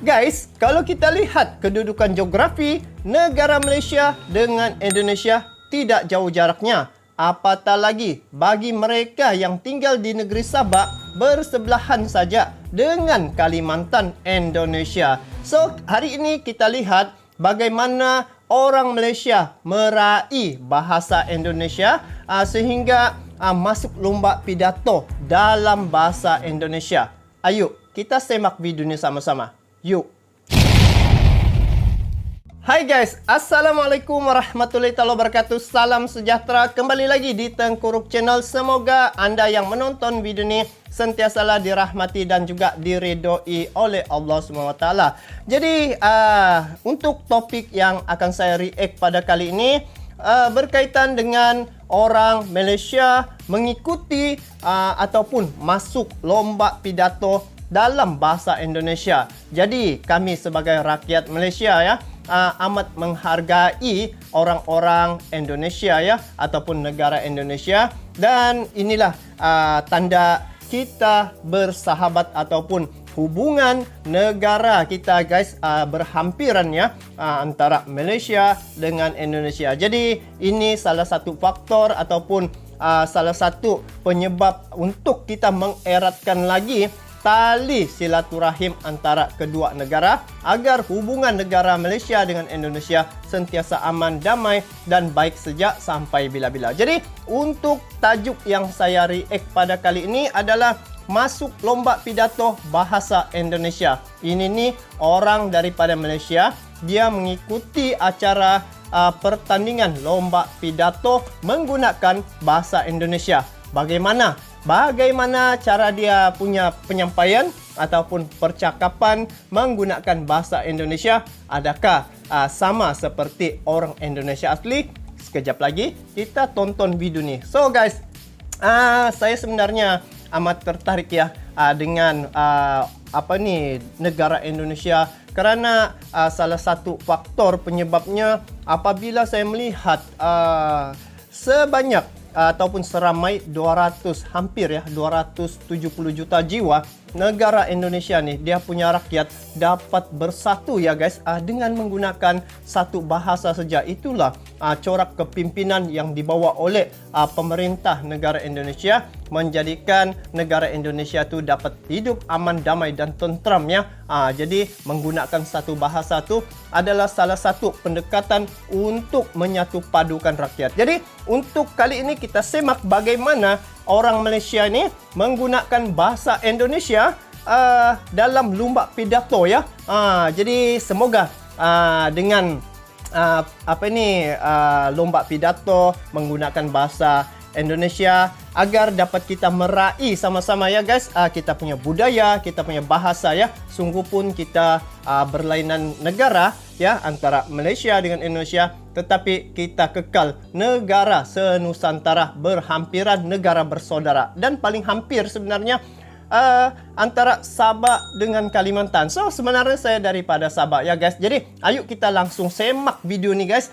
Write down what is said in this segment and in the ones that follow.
Guys, kalau kita lihat kedudukan geografi, negara Malaysia dengan Indonesia tidak jauh jaraknya. Apatah lagi bagi mereka yang tinggal di negeri Sabak bersebelahan saja dengan Kalimantan, Indonesia. So, hari ini kita lihat bagaimana orang Malaysia meraih bahasa Indonesia sehingga masuk lomba pidato dalam bahasa Indonesia. Ayo, kita semak video ini sama-sama. Yuk. Hai guys, Assalamualaikum warahmatullahi wabarakatuh. Salam sejahtera. Kembali lagi di Tengkuruk Channel. Semoga anda yang menonton video ini sentiasalah dirahmati dan juga diridhoi oleh Allah SWT. Jadi untuk topik yang akan saya react pada kali ini berkaitan dengan orang Malaysia mengikuti ataupun masuk lomba pidato dalam bahasa Indonesia. Jadi kami sebagai rakyat Malaysia ya amat menghargai orang-orang Indonesia ya ataupun negara Indonesia, dan inilah tanda kita bersahabat ataupun hubungan negara kita guys berhampiran ya antara Malaysia dengan Indonesia. Jadi ini salah satu faktor ataupun salah satu penyebab untuk kita mengeratkan lagi tali silaturahim antara kedua negara agar hubungan negara Malaysia dengan Indonesia sentiasa aman, damai dan baik sejak sampai bila-bila. Jadi untuk tajuk yang saya react pada kali ini adalah masuk lomba pidato bahasa Indonesia. Ini nih orang daripada Malaysia, dia mengikuti acara pertandingan lomba pidato menggunakan bahasa Indonesia. Bagaimana cara dia punya penyampaian ataupun percakapan menggunakan bahasa Indonesia? Adakah sama seperti orang Indonesia asli? Sekejap lagi kita tonton video ni. So guys, saya sebenarnya amat tertarik ya dengan negara Indonesia, kerana salah satu faktor penyebabnya apabila saya melihat sebanyak ataupun seramai 270 juta jiwa negara Indonesia nih, dia punya rakyat dapat bersatu ya guys dengan menggunakan satu bahasa saja. Itulah corak kepimpinan yang dibawa oleh pemerintah negara Indonesia, menjadikan negara Indonesia tu dapat hidup aman, damai dan tentram ya. Jadi menggunakan satu bahasa tu adalah salah satu pendekatan untuk menyatu padukan rakyat. Jadi untuk kali ini kita semak bagaimana orang Malaysia ni menggunakan bahasa Indonesia dalam lomba pidato ya. Jadi semoga dengan lomba pidato menggunakan bahasa Indonesia agar dapat kita meraih sama-sama ya guys kita punya budaya, kita punya bahasa ya. Sungguh pun kita berlainan negara ya antara Malaysia dengan Indonesia, tetapi kita kekal negara senusantara berhampiran, negara bersaudara, dan paling hampir sebenarnya antara Sabah dengan Kalimantan. So sebenarnya saya daripada Sabah ya guys. Jadi ayo kita langsung semak video ni guys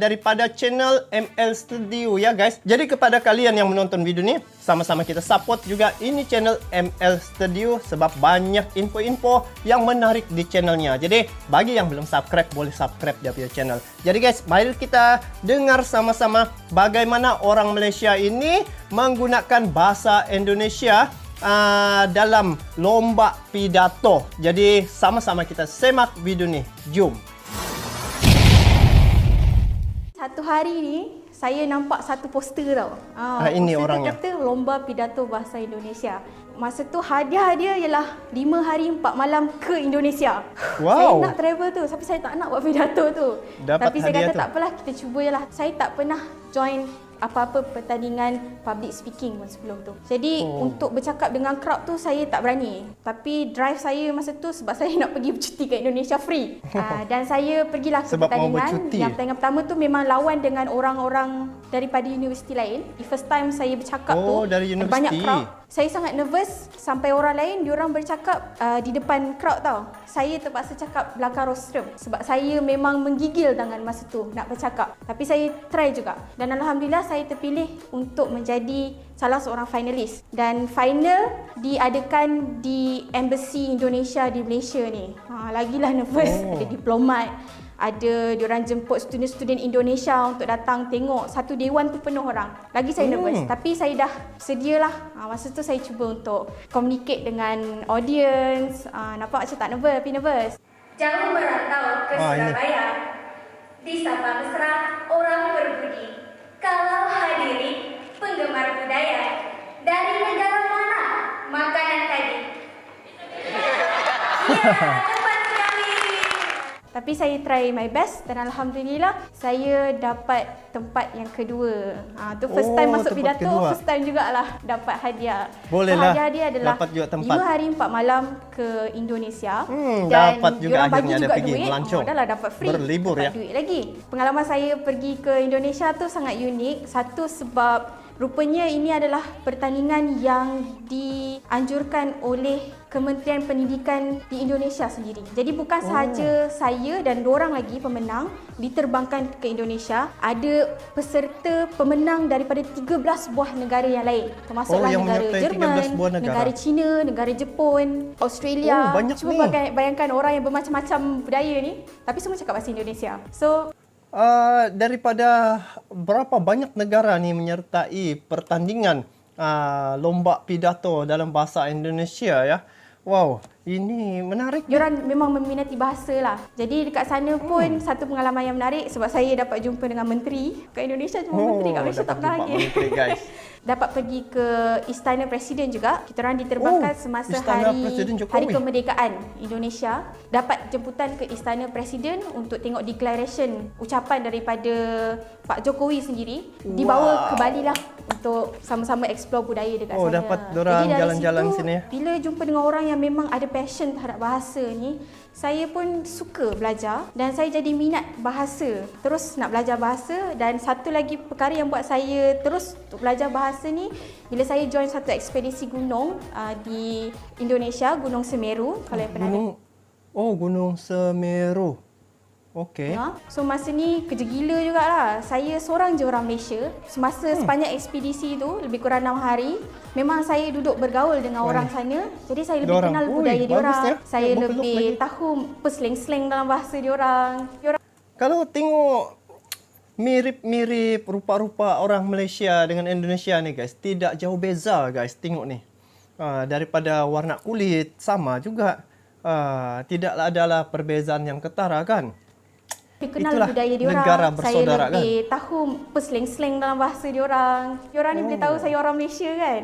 daripada channel ML Studio ya guys. Jadi kepada kalian yang menonton video ni, sama-sama kita support juga ini channel ML Studio sebab banyak info-info yang menarik di channelnya. Jadi bagi yang belum subscribe, boleh subscribe dia punya channel. Jadi guys, mari kita dengar sama-sama bagaimana orang Malaysia ini menggunakan bahasa Indonesia dalam lomba pidato. Jadi sama-sama kita semak video ni. Jom. Satu hari ni saya nampak satu poster tau. Ini poster orangnya. Kata lomba pidato bahasa Indonesia. Masa tu hadiah dia ialah 5 hari 4 malam ke Indonesia. Wow. Saya nak travel tu, tapi saya tak nak buat pidato tu. Dapat tapi saya hadiah kata tu. tak apalah, kita cuba je lah. Saya tak pernah join apa-apa pertandingan public speaking pun sebelum tu. Jadi untuk bercakap dengan crowd tu saya tak berani. Tapi drive saya masa tu sebab saya nak pergi bercuti ke Indonesia free. Dan saya pergilah ke Sebab mau pertandingan. bercuti. Yang pertandingan pertama tu memang lawan dengan orang-orang daripada universiti lain. The first time saya bercakap tu dari universiti. banyak crowd. Saya sangat nervous sampai orang lain diorang bercakap di depan crowd tau. Saya terpaksa cakap belakang rostrum sebab saya memang menggigil dengan masa tu nak bercakap. Tapi saya try juga. Dan alhamdulillah saya terpilih untuk menjadi salah seorang finalis. Dan final diadakan di Embassy Indonesia di Malaysia ni. Lagilah nervous, ada diplomat, ada diorang jemput student-student Indonesia untuk datang tengok. Satu dewan tu penuh orang. Lagi saya nervous. Tapi saya dah sedialah. Masa tu saya cuba untuk communicate dengan audience. Nampak macam tak nervous, tapi nervous. Jauh merantau ke Surabaya, disapa mesra orang berbudi. Kalau hadirin penggemar budaya, dari negara mana makanan tadi? Ya, tepat sekali. Tapi saya try my best dan alhamdulillah saya dapat tempat yang kedua. Tu first time masuk pidato, first time jugalah dapat hadiah. Bolehlah. Hadiah dia adalah dapat juga tempat. 5 hari 4 malam ke Indonesia. Dan dapat juga diorang bagi akhirnya juga ada pergi duit. melancong. Dah lah dapat free. Berlibur dapat ya. duit lagi. Pengalaman saya pergi ke Indonesia tu sangat unik. Satu sebab rupanya ini adalah pertandingan yang dianjurkan oleh Kementerian Pendidikan di Indonesia sendiri. Jadi bukan sahaja saya dan dorang lagi pemenang diterbangkan ke Indonesia, ada peserta pemenang daripada 13 buah negara yang lain. Termasuklah yang negara menyertai Jerman, 13 buah negara China, negara Jepun, Australia. banyak Cuba ni. bayangkan orang yang bermacam-macam budaya ni, tapi semua cakap bahasa Indonesia. So daripada berapa banyak negara ni menyertai pertandingan lomba pidato dalam bahasa Indonesia ya. Wow, ini menarik. Diorang memang meminati bahasa lah. Jadi dekat sana pun satu pengalaman yang menarik sebab saya dapat jumpa dengan menteri. Kat Indonesia cuma menteri, kat Malaysia tak pernah lagi. Menteri, guys. Dapat pergi ke Istana Presiden juga. Kita orang diterbangkan semasa hari kemerdekaan Indonesia. Dapat jemputan ke Istana Presiden untuk tengok declaration ucapan daripada Pak Jokowi sendiri. Dibawa ke Bali lah untuk sama-sama explore budaya dekat sana. Dapat dorang jalan-jalan sini. Bila jumpa dengan orang yang memang ada passion terhadap bahasa ni, saya pun suka belajar dan saya jadi minat bahasa. Terus nak belajar bahasa, dan satu lagi perkara yang buat saya terus untuk belajar bahasa ni, bila saya join satu ekspedisi gunung di Indonesia, Gunung Semeru, kalau yang pernah dengar. Gunung Semeru. Okey. So masa ni kerja gila jugalah. Saya seorang je orang Malaysia. Semasa sepanjang ekspedisi tu, lebih kurang 6 hari, memang saya duduk bergaul dengan orang sana. Jadi saya lebih kenal budaya diorang. Ya? Saya lebih tahu slang-slang dalam bahasa diorang. Kalau tengok mirip-mirip rupa-rupa orang Malaysia dengan Indonesia ni guys, tidak jauh beza guys. Tengok ni. Daripada warna kulit sama juga. Tidaklah adalah perbezaan yang ketara kan. Kenal budaya diorang, negara bersaudara, saya lebih tahu slang-slang dalam bahasa diorang. Diorang ni boleh tahu saya orang Malaysia kan.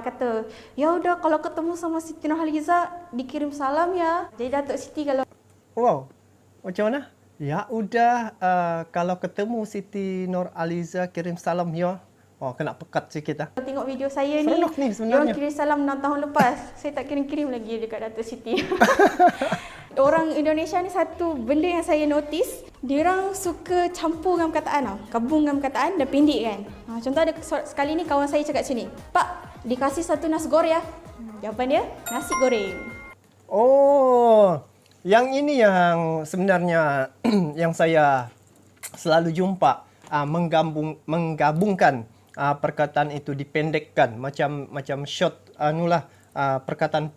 Kata, ya udah kalau ketemu sama Siti Nurhaliza dikirim salam ya. Jadi Datuk Siti kalau macam mana? Ya udah kalau ketemu Siti Nurhaliza kirim salam ya. Kena pekat sikit lah. Tengok video saya seronok ni sebenarnya. Diorang kirim salam 6 tahun lepas. Saya tak kirim-kirim lagi dekat Datuk Siti. Orang Indonesia ni satu benda yang saya notice, diorang suka campur dengan perkataan tau. Gabung dengan perkataan dan pendek kan. Contoh ada sekali ni kawan saya cakap macam ni, "Pak, dikasih satu nasi goreng ya." Jawapan dia, nasi goreng. Yang ini yang sebenarnya yang saya selalu jumpa, menggabungkan perkataan itu dipendekkan macam short perkataan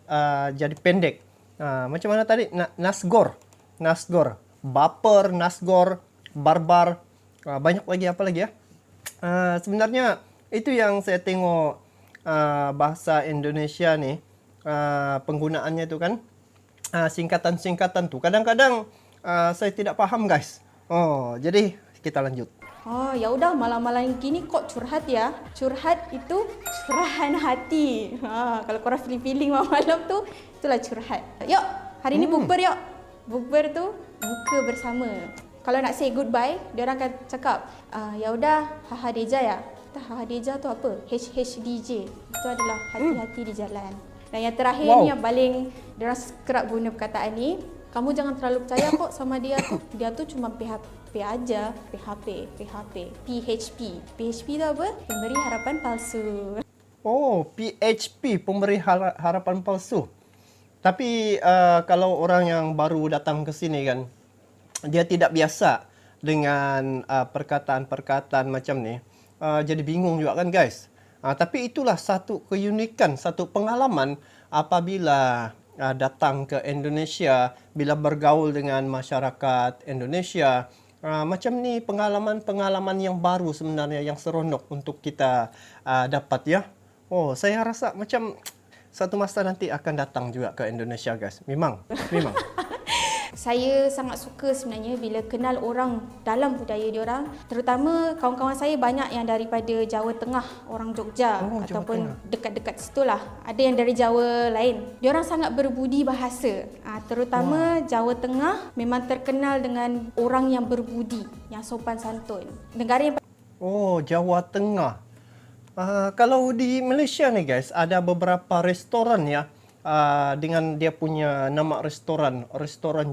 jadi pendek. Macam mana tadi? Nasgor, baper, nasgor, barbar, banyak lagi apa lagi ya? Sebenarnya itu yang saya tengok bahasa Indonesia ni, penggunaannya itu kan singkatan-singkatan tu. Kadang-kadang saya tidak paham guys. Jadi kita lanjut. Ya udah malam-malam gini kok curhat ya. Curhat itu curahan hati. Kalau korang feeling malam-malam tu, itulah curhat. Yuk, hari ni bukber yuk. Bukber tu buka bersama. Kalau nak say goodbye, dia orang akan cakap, ya udah haha deja ya. Haha deja tu apa? HHDJ. Itu adalah hati-hati di jalan. Dan yang terakhir ni yang paling dia orang kerap guna perkataan ni, kamu jangan terlalu percaya kok sama dia tu. Dia tu cuma PHP aja. PHP. PHP. PHP tu apa? Pemberi harapan palsu. PHP, pemberi harapan palsu. Tapi kalau orang yang baru datang ke sini kan, dia tidak biasa dengan perkataan-perkataan macam ni. Jadi bingung juga kan guys. Tapi itulah satu keunikan, satu pengalaman apabila datang ke Indonesia, bila bergaul dengan masyarakat Indonesia. Macam ni pengalaman-pengalaman yang baru sebenarnya, yang seronok untuk kita dapat ya. Oh, saya rasa macam satu masa nanti akan datang juga ke Indonesia guys. Memang. Saya sangat suka sebenarnya bila kenal orang dalam budaya diorang. Terutama kawan-kawan saya banyak yang daripada Jawa Tengah, orang Jogja ataupun dekat-dekat situlah. Ada yang dari Jawa lain. Diorang sangat berbudi bahasa. Terutama Jawa Tengah memang terkenal dengan orang yang berbudi, yang sopan santun. Negara yang Jawa Tengah. Kalau di Malaysia nih guys, ada beberapa restoran ya. Dengan dia punya nama restoran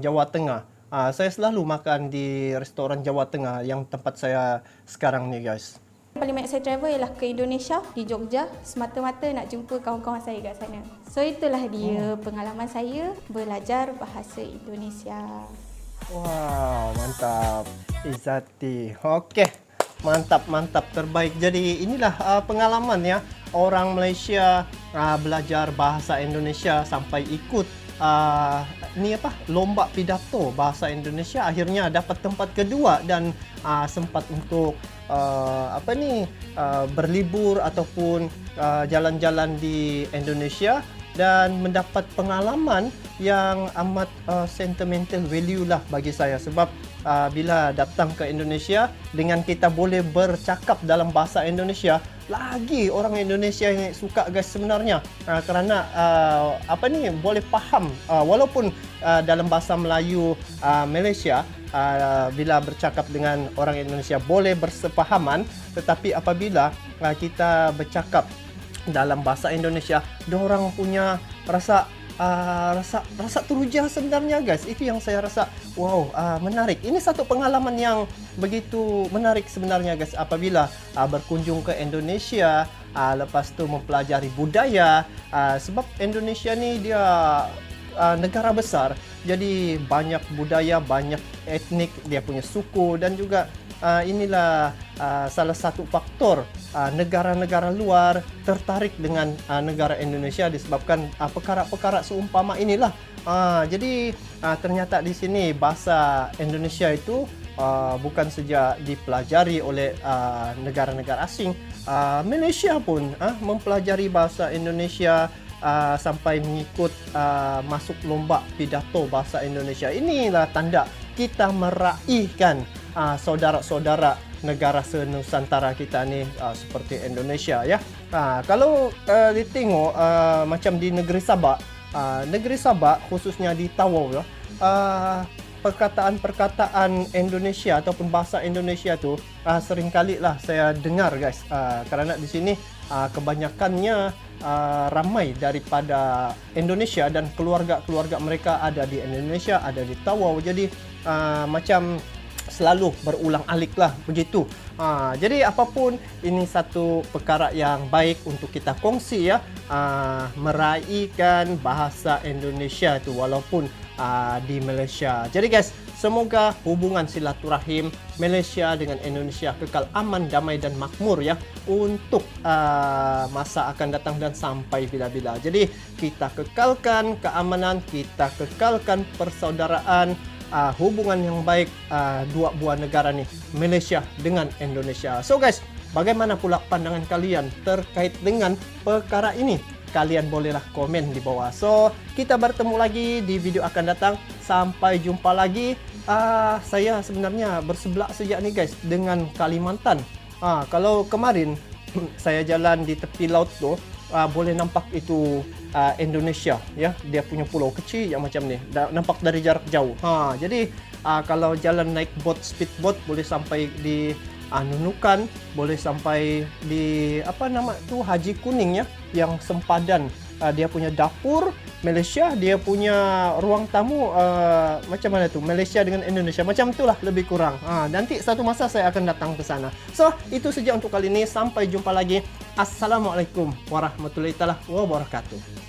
Jawa Tengah. Saya selalu makan di restoran Jawa Tengah yang tempat saya sekarang ni guys. paling banyak saya travel ialah ke Indonesia, di Jogja, semata-mata nak jumpa kawan-kawan saya kat sana. So itulah dia pengalaman saya belajar bahasa Indonesia. Wow, mantap Izzati. Okey, mantap, terbaik. Jadi inilah pengalaman ya orang Malaysia belajar bahasa Indonesia sampai ikut lomba pidato bahasa Indonesia, akhirnya dapat tempat kedua dan sempat untuk berlibur ataupun jalan-jalan di Indonesia dan mendapat pengalaman yang amat sentimental value lah bagi saya, sebab bila datang ke Indonesia dengan kita boleh bercakap dalam bahasa Indonesia, lagi orang Indonesia yang suka guys sebenarnya, kerana boleh faham walaupun dalam bahasa Melayu Malaysia bila bercakap dengan orang Indonesia boleh bersepahaman, tetapi apabila kita bercakap dalam bahasa Indonesia, diorang punya rasa teruja sebenarnya guys. Itu yang saya rasa menarik. Ini satu pengalaman yang begitu menarik sebenarnya guys, apabila berkunjung ke Indonesia, lepas tu mempelajari budaya, sebab Indonesia ni dia negara besar, jadi banyak budaya, banyak etnik, dia punya suku, dan juga inilah salah satu faktor negara-negara luar tertarik dengan negara Indonesia disebabkan perkara-perkara seumpama inilah. Jadi ternyata di sini bahasa Indonesia itu bukan saja dipelajari oleh negara-negara asing, Malaysia pun mempelajari bahasa Indonesia sampai mengikut masuk lomba pidato bahasa Indonesia. Inilah tanda kita meraihkan saudara-saudara negara senusantara kita ni seperti Indonesia ya. Kalau ditengok macam di negeri Sabak khususnya di Tawau ya, perkataan-perkataan Indonesia ataupun bahasa Indonesia tu seringkali lah saya dengar guys, kerana di sini kebanyakannya ramai daripada Indonesia dan keluarga-keluarga mereka ada di Indonesia, ada di Tawau. Jadi macam selalu berulang alik lah begitu. Jadi apapun, ini satu perkara yang baik untuk kita kongsi ya, meraihkan bahasa Indonesia itu walaupun di Malaysia. Jadi guys, semoga hubungan silaturahim Malaysia dengan Indonesia kekal aman, damai dan makmur ya untuk masa akan datang dan sampai bila-bila. Jadi kita kekalkan keamanan, kita kekalkan persaudaraan, hubungan yang baik dua buah negara ni, Malaysia dengan Indonesia. So guys, bagaimana pula pandangan kalian terkait dengan perkara ini? Kalian bolehlah komen di bawah. So, kita bertemu lagi di video akan datang. Sampai jumpa lagi. Saya sebenarnya bersebelah sejak ni guys dengan Kalimantan. Kalau kemarin saya jalan di tepi laut tu, boleh nampak itu Indonesia ya, dia punya pulau kecil yang macam ni, nampak dari jarak jauh. Jadi kalau jalan naik boat, speedboat, boleh sampai di Nunukan, boleh sampai di Haji Kuning ya, yang sempadan. Dia punya dapur Malaysia, dia punya ruang tamu macam mana tu, Malaysia dengan Indonesia, macam itulah lebih kurang. Nanti satu masa saya akan datang ke sana. So itu saja untuk kali ini, sampai jumpa lagi. Assalamualaikum warahmatullahi wabarakatuh.